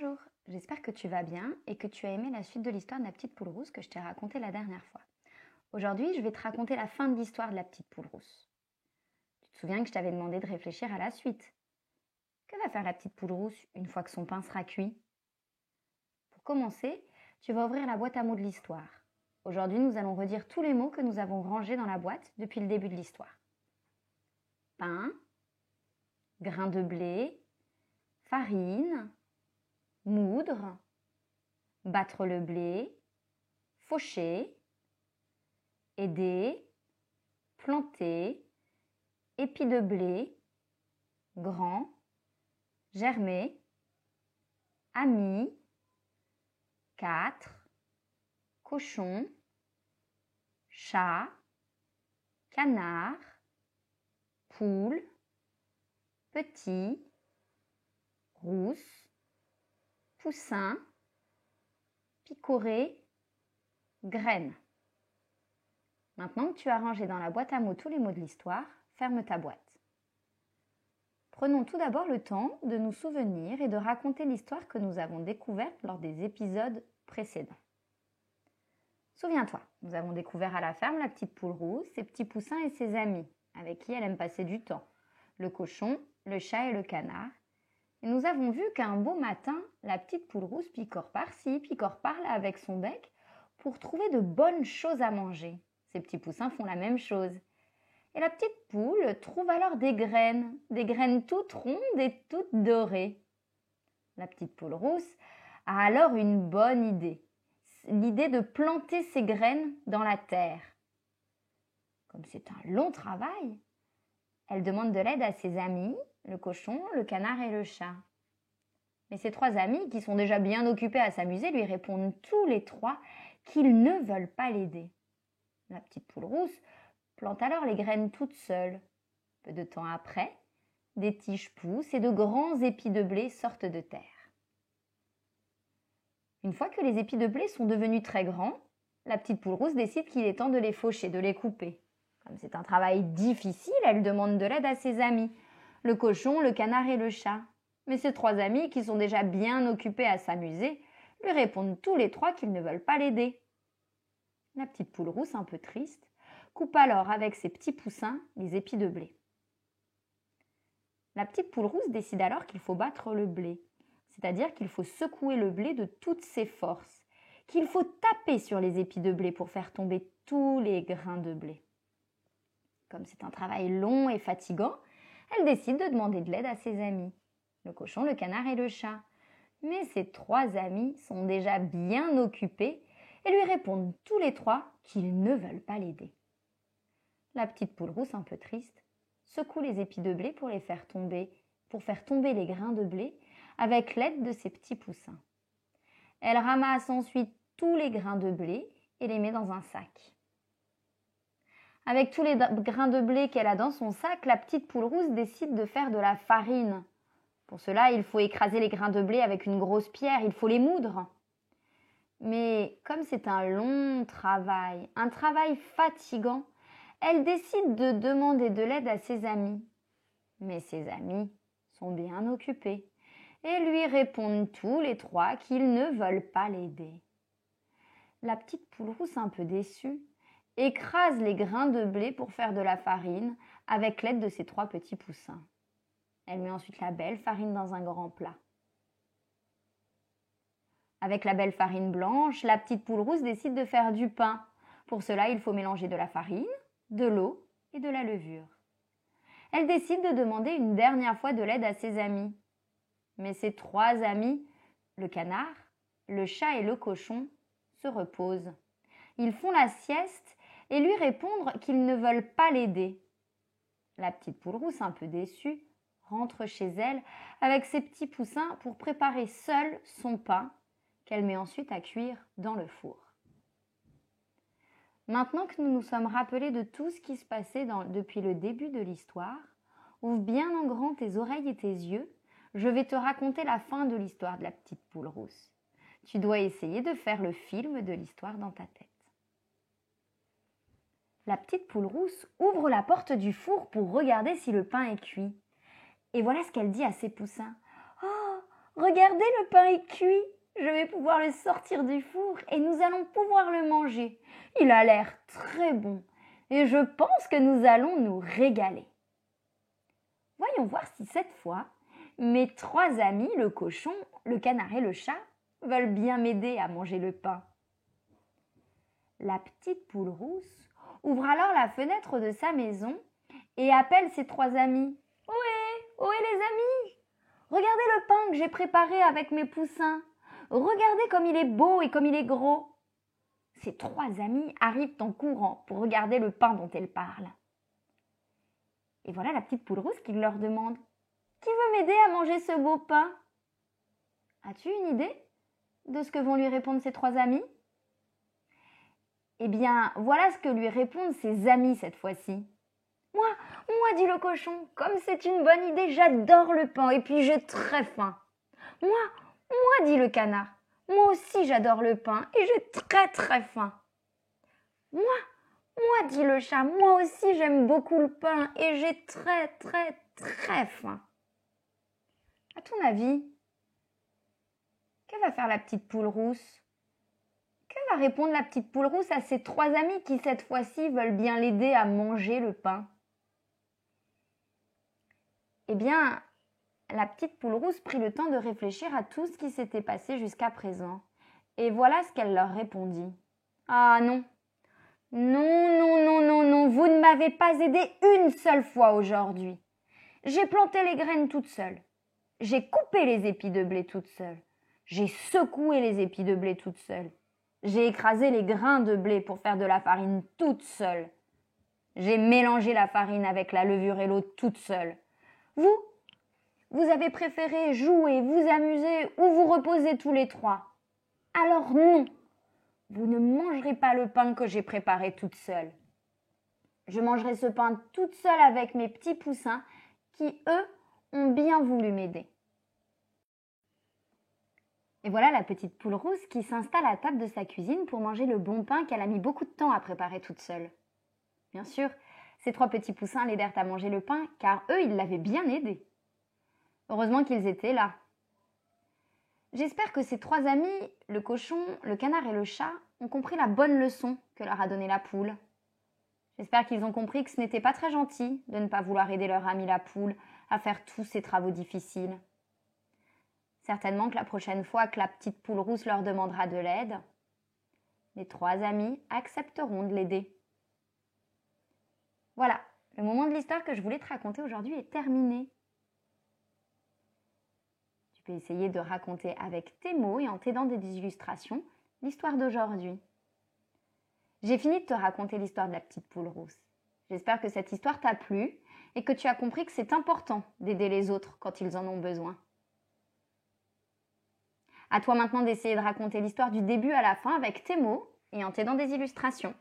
Bonjour, j'espère que tu vas bien et que tu as aimé la suite de l'histoire de la petite poule rousse que je t'ai racontée la dernière fois. Aujourd'hui, je vais te raconter la fin de l'histoire de la petite poule rousse. Tu te souviens que je t'avais demandé de réfléchir à la suite. Que va faire la petite poule rousse une fois que son pain sera cuit? Pour commencer, tu vas ouvrir la boîte à mots de l'histoire. Aujourd'hui, nous allons redire tous les mots que nous avons rangés dans la boîte depuis le début de l'histoire. Pain, grain de blé, farine, moudre, battre le blé, faucher, aider, planter, épi de blé, grand, germer, ami, 4, cochon, chat, canard, poule, petit, rousse, poussin, picoré, graine. Maintenant que tu as rangé dans la boîte à mots tous les mots de l'histoire, ferme ta boîte. Prenons tout d'abord le temps de nous souvenir et de raconter l'histoire que nous avons découverte lors des épisodes précédents. Souviens-toi, nous avons découvert à la ferme la petite poule rousse, ses petits poussins et ses amis, avec qui elle aime passer du temps, le cochon, le chat et le canard. Et nous avons vu qu'un beau matin, la petite poule rousse picore par-ci, picore par-là avec son bec pour trouver de bonnes choses à manger. Ses petits poussins font la même chose. Et la petite poule trouve alors des graines toutes rondes et toutes dorées. La petite poule rousse a alors une bonne idée, l'idée de planter ses graines dans la terre. Comme c'est un long travail, elle demande de l'aide à ses amis, le cochon, le canard et le chat. Mais ces 3 amis, qui sont déjà bien occupés à s'amuser, lui répondent tous les 3 qu'ils ne veulent pas l'aider. La petite poule rousse plante alors les graines toute seule. Peu de temps après, des tiges poussent et de grands épis de blé sortent de terre. Une fois que les épis de blé sont devenus très grands, la petite poule rousse décide qu'il est temps de les faucher, de les couper. Comme c'est un travail difficile, elle demande de l'aide à ses amis, le cochon, le canard et le chat. Mais ces 3 amis, qui sont déjà bien occupés à s'amuser, lui répondent tous les 3 qu'ils ne veulent pas l'aider. La petite poule rousse, un peu triste, coupe alors avec ses petits poussins les épis de blé. La petite poule rousse décide alors qu'il faut battre le blé, c'est-à-dire qu'il faut secouer le blé de toutes ses forces, qu'il faut taper sur les épis de blé pour faire tomber tous les grains de blé. Comme c'est un travail long et fatigant, elle décide de demander de l'aide à ses amis, le cochon, le canard et le chat. Mais ces 3 amis sont déjà bien occupés et lui répondent tous les 3 qu'ils ne veulent pas l'aider. La petite poule rousse, un peu triste, secoue les épis de blé pour faire tomber les grains de blé avec l'aide de ses petits poussins. Elle ramasse ensuite tous les grains de blé et les met dans un sac. Avec tous les grains de blé qu'elle a dans son sac, la petite poule rousse décide de faire de la farine. Pour cela, il faut écraser les grains de blé avec une grosse pierre, il faut les moudre. Mais comme c'est un long travail, un travail fatigant, elle décide de demander de l'aide à ses amis. Mais ses amis sont bien occupés et lui répondent tous les 3 qu'ils ne veulent pas l'aider. La petite poule rousse, un peu déçue, écrase les grains de blé pour faire de la farine avec l'aide de ses 3 petits poussins. Elle met ensuite la belle farine dans un grand plat. Avec la belle farine blanche, la petite poule rousse décide de faire du pain. Pour cela, il faut mélanger de la farine, de l'eau et de la levure. Elle décide de demander une dernière fois de l'aide à ses amis. Mais ses 3 amis, le canard, le chat et le cochon, se reposent. Ils font la sieste et lui répondent qu'ils ne veulent pas l'aider. La petite poule rousse, un peu déçue, rentre chez elle avec ses petits poussins pour préparer seule son pain qu'elle met ensuite à cuire dans le four. Maintenant que nous nous sommes rappelés de tout ce qui se passait depuis le début de l'histoire, ouvre bien en grand tes oreilles et tes yeux, je vais te raconter la fin de l'histoire de la petite poule rousse. Tu dois essayer de faire le film de l'histoire dans ta tête. La petite poule rousse ouvre la porte du four pour regarder si le pain est cuit. Et voilà ce qu'elle dit à ses poussins. « Oh, regardez, le pain est cuit. Je vais pouvoir le sortir du four et nous allons pouvoir le manger. Il a l'air très bon et je pense que nous allons nous régaler. Voyons voir si cette fois, mes 3 amis, le cochon, le canard et le chat, veulent bien m'aider à manger le pain. La petite poule rousse ouvre alors la fenêtre de sa maison et appelle ses 3 amis. « Ohé, les amis! Regardez le pain que j'ai préparé avec mes poussins. Regardez comme il est beau et comme il est gros. » Ses 3 amis arrivent en courant pour regarder le pain dont elle parle. Et voilà la petite poule rousse qui leur demande « Qui veut m'aider à manger ce beau pain ?» As-tu une idée de ce que vont lui répondre ses 3 amis? Eh bien, voilà ce que lui répondent ses amis cette fois-ci. Moi, dit le cochon, comme c'est une bonne idée, j'adore le pain et puis j'ai très faim. Moi, dit le canard, moi aussi j'adore le pain et j'ai très très faim. Moi, dit le chat, moi aussi j'aime beaucoup le pain et j'ai très très très faim. À ton avis, que va faire la petite poule rousse? Que va répondre la petite poule rousse à ses 3 amis qui cette fois-ci veulent bien l'aider à manger le pain? Eh bien, la petite poule rousse prit le temps de réfléchir à tout ce qui s'était passé jusqu'à présent. Et voilà ce qu'elle leur répondit. Ah non, non, vous ne m'avez pas aidé une seule fois aujourd'hui. J'ai planté les graines toute seule. J'ai coupé les épis de blé toute seule. J'ai secoué les épis de blé toute seule. J'ai écrasé les grains de blé pour faire de la farine toute seule. J'ai mélangé la farine avec la levure et l'eau toute seule. Vous avez préféré jouer, vous amuser ou vous reposer tous les 3. Alors non, vous ne mangerez pas le pain que j'ai préparé toute seule. Je mangerai ce pain toute seule avec mes petits poussins qui, eux, ont bien voulu m'aider. Et voilà la petite poule rousse qui s'installe à table de sa cuisine pour manger le bon pain qu'elle a mis beaucoup de temps à préparer toute seule. Bien sûr, ces 3 petits poussins l'aidèrent à manger le pain car eux, ils l'avaient bien aidé. Heureusement qu'ils étaient là. J'espère que ces 3 amis, le cochon, le canard et le chat, ont compris la bonne leçon que leur a donnée la poule. J'espère qu'ils ont compris que ce n'était pas très gentil de ne pas vouloir aider leur ami la poule à faire tous ces travaux difficiles. Certainement que la prochaine fois que la petite poule rousse leur demandera de l'aide, les 3 amis accepteront de l'aider. Voilà, le moment de l'histoire que je voulais te raconter aujourd'hui est terminé. Tu peux essayer de raconter avec tes mots et en t'aidant des illustrations l'histoire d'aujourd'hui. J'ai fini de te raconter l'histoire de la petite poule rousse. J'espère que cette histoire t'a plu et que tu as compris que c'est important d'aider les autres quand ils en ont besoin. À toi maintenant d'essayer de raconter l'histoire du début à la fin avec tes mots et en t'aidant des illustrations.